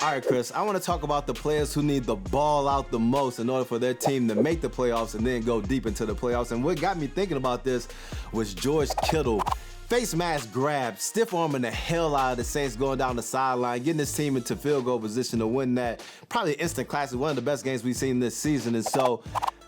All right, Chris, I want to talk about the players who need the ball out the most in order for their team to make the playoffs and then go deep into the playoffs. And what got me thinking about this was George Kittle. Face mask grab, stiff arming the hell out of the Saints going down the sideline, getting his team into field goal position to win that. Probably an instant classic, one of the best games we've seen this season. And so,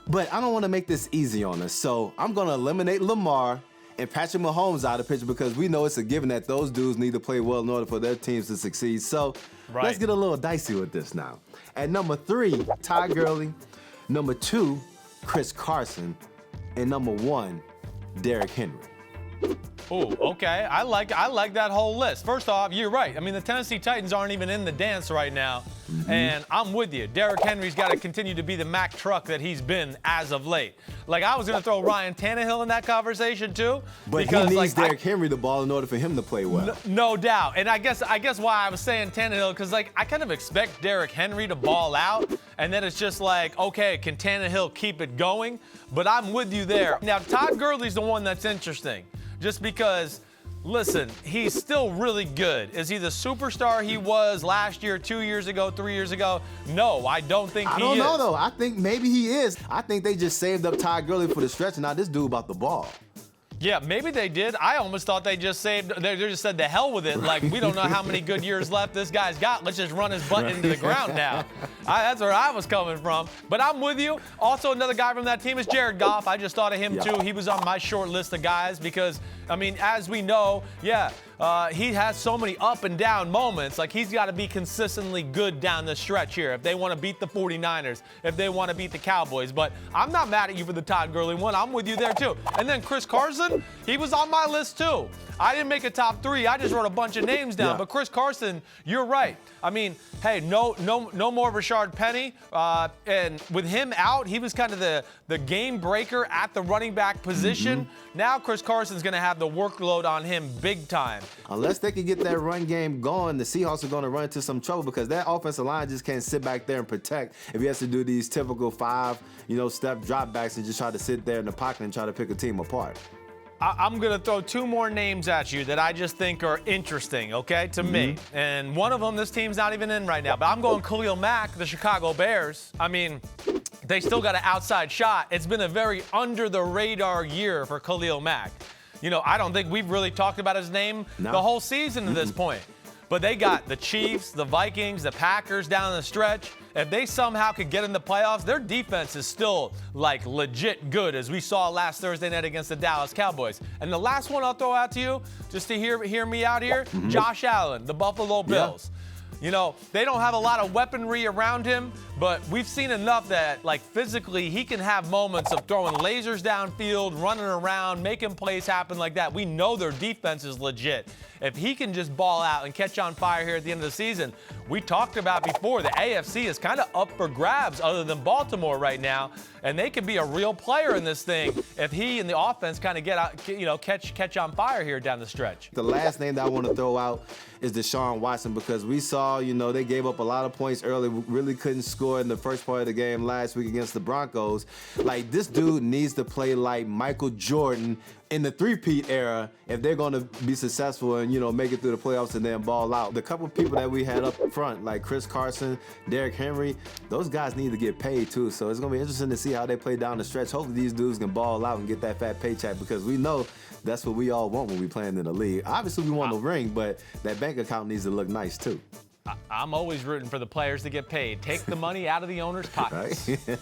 but I don't want to make this easy on us. So I'm going to eliminate Lamar and Patrick Mahomes out of the picture because we know it's a given that those dudes need to play well in order for their teams to succeed. So let's get a little dicey with this now. At number 3, Todd Gurley. Number 2, Chris Carson. And number 1, Derrick Henry. Oh, okay. I like that whole list. First off, you're right. I mean, the Tennessee Titans aren't even in the dance right now. And I'm with you. Derrick Henry's got to continue to be the Mack truck that he's been as of late. Like, I was going to throw Ryan Tannehill in that conversation, too. But because, he needs Derrick Henry the ball in order for him to play well. No doubt. And I guess why I was saying Tannehill, because, like, I kind of expect Derrick Henry to ball out. And then it's just like, okay, can Tannehill keep it going? But I'm with you there. Now, Todd Gurley's the one that's interesting. Just because, listen, he's still really good. Is he the superstar he was last year, 2 years ago, 3 years ago? No, I don't think he is. I don't know, though. I think maybe he is. I think they just saved up Todd Gurley for the stretch, and now this dude about the ball. Yeah, maybe they did. I almost thought they just said the hell with it. Like, we don't know how many good years left this guy's got. Let's just run his butt into the ground now. That's where I was coming from. But I'm with you. Also, another guy from that team is Jared Goff. I just thought of him, too. He was on my short list of guys because, I mean, as we know, he has so many up and down moments. Like, he's got to be consistently good down the stretch here if they want to beat the 49ers, if they want to beat the Cowboys. But I'm not mad at you for the Todd Gurley one. I'm with you there, too. And then Chris Carson, he was on my list, too. I didn't make a top 3. I just wrote a bunch of names down. But Chris Carson, you're right. I mean, hey, no more Rashard Penny. And with him out, he was kind of the game breaker at the running back position. Now Chris Carson's going to have the workload on him big time. Unless they can get that run game going, the Seahawks are going to run into some trouble because that offensive line just can't sit back there and protect if he has to do these typical 5-step drop backs and just try to sit there in the pocket and try to pick a team apart. I'm going to throw 2 more names at you that I just think are interesting, okay, to me. And one of them, this team's not even in right now. But I'm going Khalil Mack, the Chicago Bears. I mean, they still got an outside shot. It's been a very under-the-radar year for Khalil Mack. You know, I don't think we've really talked about his name the whole season to this point. But they got the Chiefs, the Vikings, the Packers down the stretch. If they somehow could get in the playoffs, their defense is still, like, legit good, as we saw last Thursday night against the Dallas Cowboys. And the last one I'll throw out to you, just to hear me out here, Josh Allen, the Buffalo Bills. You know, they don't have a lot of weaponry around him, but we've seen enough that, like, physically he can have moments of throwing lasers downfield, running around, making plays happen like that. We know their defense is legit. If he can just ball out and catch on fire here at the end of the season, we talked about before, the AFC is kind of up for grabs other than Baltimore right now, and they could be a real player in this thing if he and the offense kind of get out, catch on fire here down the stretch. The last name that I want to throw out is Deshaun Watson because we saw, they gave up a lot of points early, really couldn't score in the first part of the game last week against the Broncos. Like, this dude needs to play like Michael Jordan in the three-peat era if they're going to be successful and, make it through the playoffs and then ball out. The couple of people that we had up front, like Chris Carson, Derrick Henry, those guys need to get paid too. So it's going to be interesting to see how they play down the stretch. Hopefully these dudes can ball out and get that fat paycheck because we know that's what we all want when we playing in the league. Obviously, we want a ring, but that bank account needs to look nice too. I'm always rooting for the players to get paid. Take the money out of the owner's pockets. Right?